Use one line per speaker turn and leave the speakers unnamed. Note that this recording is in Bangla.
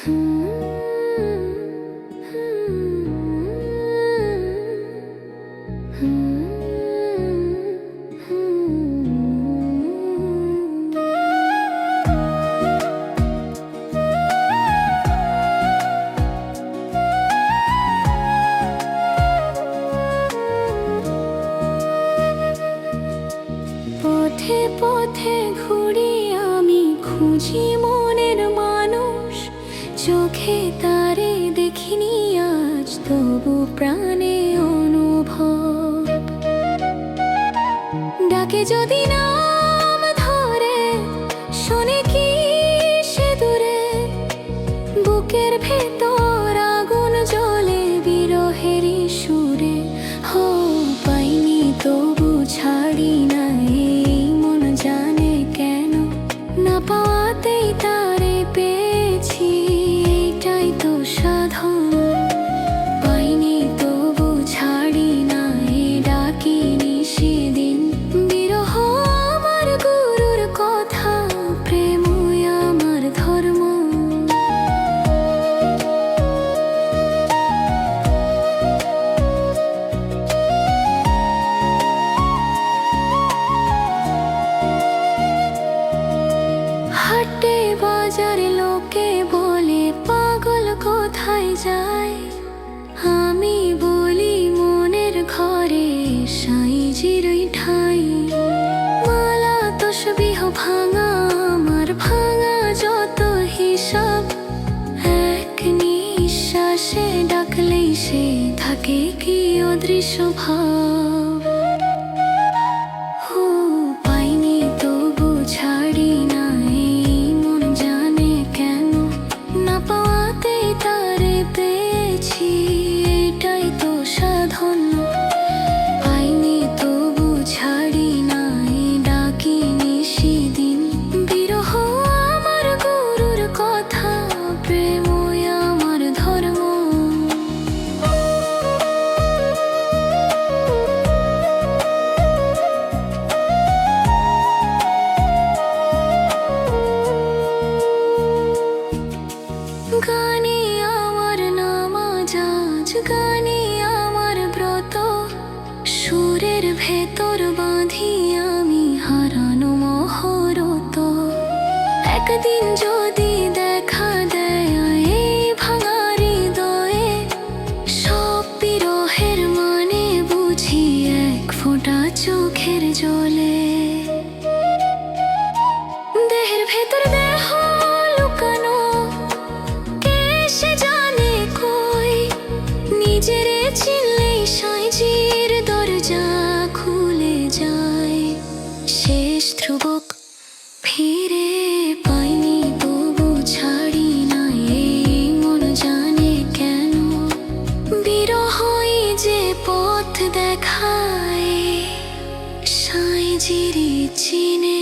পথে পথে ঘুরি আমি, খুঁজি মনের মানুষ। চোখে তারে দেখিনি আজ, তবু প্রাণে অনুভব। ডাকে যদি নাম ধরে, শোনে কি সে দূরে? বুকের ভেতর আগুন জ্বলে বিরহেরই সুরে। হো পাইনি তবু ছাড়ি না, এই মন জানে কেন। না পাওয়াতেই তারে পেয়েছি, এইটাই তো সাধন। পাইনি তবু ছাড়ি না, এ ডাকিনি সেদিন। বিরহ আমার গুরুর কথা, প্রেমই আমার ধর্ম। হাটে বাজারে লোকে বলে, পাগল কোথায় যায়? আমি বলি মনের ঘরে সাইজিরই ঠাই। মালা তসবিহ ভাঙা আমার, ভাঙা যত হিসাব। এক নিঃশ্বাসে ডাকলেই সে থাকে কি অদৃশ্য ভাব। হো পাইনি তবু ছাড়ি না, এই মন জানে কেন। না পাওয়াতেই তারে পেয়েছি, এটাই তো সাধন। পাইনি তবু ছাড়ি না, এ ডাকিনি সেদিন। বিরহ আমার গুরুর কথা, প্রেমই আমার ধর্ম। গানে আমার নামাজ আজ, গানে আমার ব্রত। সুরের ভেতর বাঁধি আমি হারানো মহরত। একদিন যদি দেখা দেয় এই ভাঙা হৃদয়ে, সব বিরহের মানে বুঝি এক ফোঁটা চোখের জলে। দেহের ভেতর দেহ লুকানো, কে সে জানে কই? নিজেরে চিনলেই সাইজির দরজা খুলে যায়। শেষ ধ্রুবক ফিরে পাইনি তবু ছাড়ি না, এই মন জানে কেন। বিরহই যে পথ দেখায়, সাইজিরই চিনে।